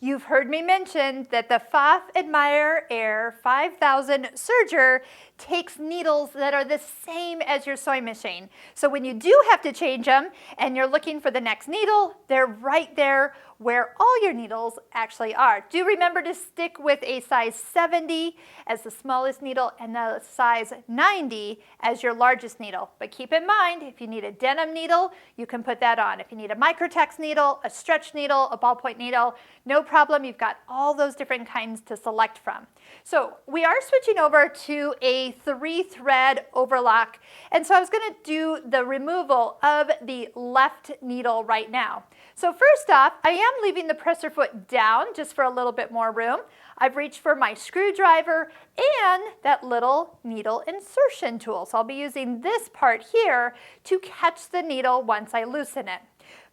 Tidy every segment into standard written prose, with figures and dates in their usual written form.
You've heard me mention that the Pfaff Admire Air 5000 serger takes needles that are the same as your sewing machine. So when you do have to change them and you're looking for the next needle, they're right there where all your needles actually are. Do remember to stick with a size 70 as the smallest needle and the size 90 as your largest needle. But keep in mind, if you need a denim needle, you can put that on. If you need a microtex needle, a stretch needle, a ballpoint needle, no problem. You've got all those different kinds to select from. So we are switching over to a 3-thread overlock. And so I was going to do the removal of the left needle right now. So first off, I am leaving the presser foot down just for a little bit more room. I've reached for my screwdriver and that little needle insertion tool. So I'll be using this part here to catch the needle once I loosen it.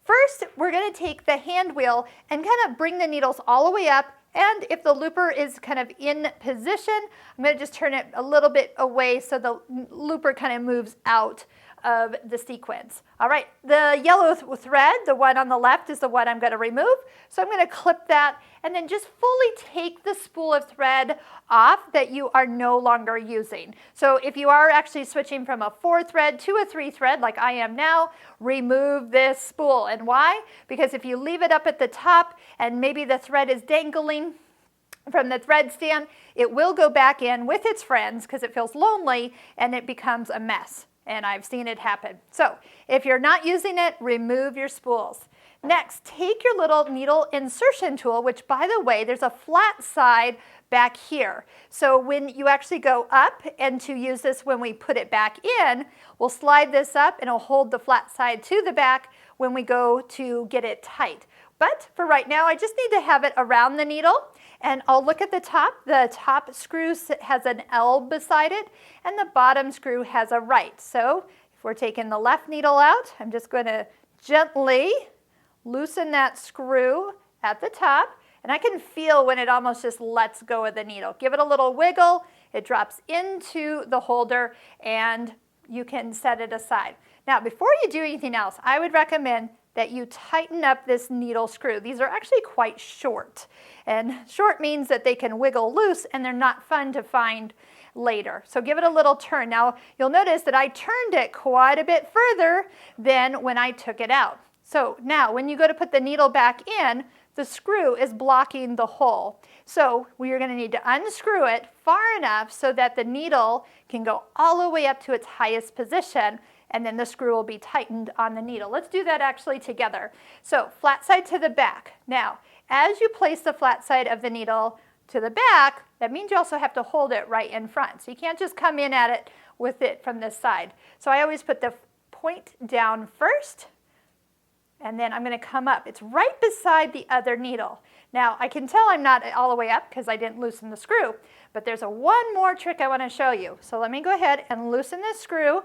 First, we're going to take the hand wheel and kind of bring the needles all the way up. And if the looper is kind of in position, I'm going to just turn it a little bit away so the looper kind of moves out of the sequence. All right, the yellow thread, the one on the left, is the one I'm going to remove. So I'm going to clip that and then just fully take the spool of thread off that you are no longer using. So if you are actually switching from a 4-thread to a 3-thread like I am now, remove this spool. And why? Because if you leave it up at the top and maybe the thread is dangling from the thread stand, it will go back in with its friends because it feels lonely and it becomes a mess. And I've seen it happen. So if you're not using it, remove your spools. Next, take your little needle insertion tool, which by the way, there's a flat side back here. So when you actually go up and to use this when we put it back in, we'll slide this up and it'll hold the flat side to the back when we go to get it tight. But for right now, I just need to have it around the needle. And I'll look at the top. The top screw has an L beside it, and the bottom screw has a right. So if we're taking the left needle out, I'm just going to gently loosen that screw at the top. And I can feel when it almost just lets go of the needle. Give it a little wiggle. It drops into the holder, and you can set it aside. Now, before you do anything else, I would recommend that you tighten up this needle screw. These are actually quite short. And short means that they can wiggle loose and they're not fun to find later. So give it a little turn. Now you'll notice that I turned it quite a bit further than when I took it out. So now when you go to put the needle back in, the screw is blocking the hole. So we're going to need to unscrew it far enough so that the needle can go all the way up to its highest position, and then the screw will be tightened on the needle. Let's do that actually together. So flat side to the back. Now, as you place the flat side of the needle to the back, that means you also have to hold it right in front. So you can't just come in at it with it from this side. So I always put the point down first, and then I'm going to come up. It's right beside the other needle. Now, I can tell I'm not all the way up because I didn't loosen the screw, but there's one more trick I want to show you. So let me go ahead and loosen this screw.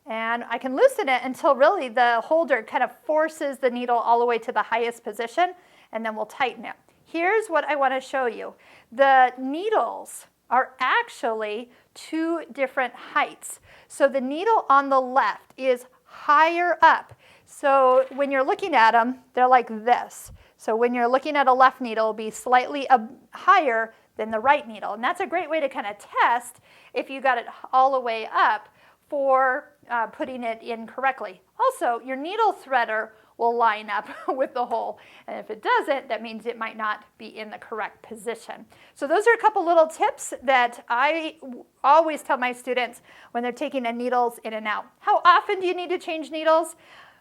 And I can loosen it until really the holder kind of forces the needle all the way to the highest position, and then we'll tighten it. Here's what I want to show you. The needles are actually 2 different heights. So the needle on the left is higher up. So when you're looking at them, they're like this. So when you're looking at a left needle, it'll be slightly higher than the right needle. And that's a great way to kind of test if you got it all the way up for putting it in correctly. Also, your needle threader will line up with the hole. And if it doesn't, that means it might not be in the correct position. So those are a couple little tips that I always tell my students when they're taking the needles in and out. How often do you need to change needles?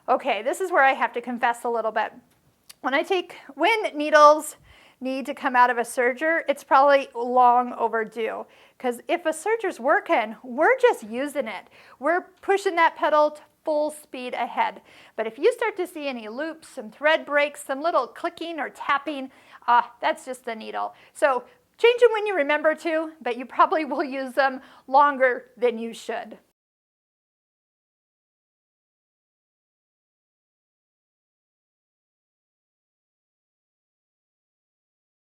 Okay, this is where I have to confess a little bit. When needles need to come out of a serger, it's probably long overdue. Because if a serger's working, we're just using it. We're pushing that pedal to full speed ahead. But if you start to see any loops, some thread breaks, some little clicking or tapping, that's just the needle. So change them when you remember to, but you probably will use them longer than you should.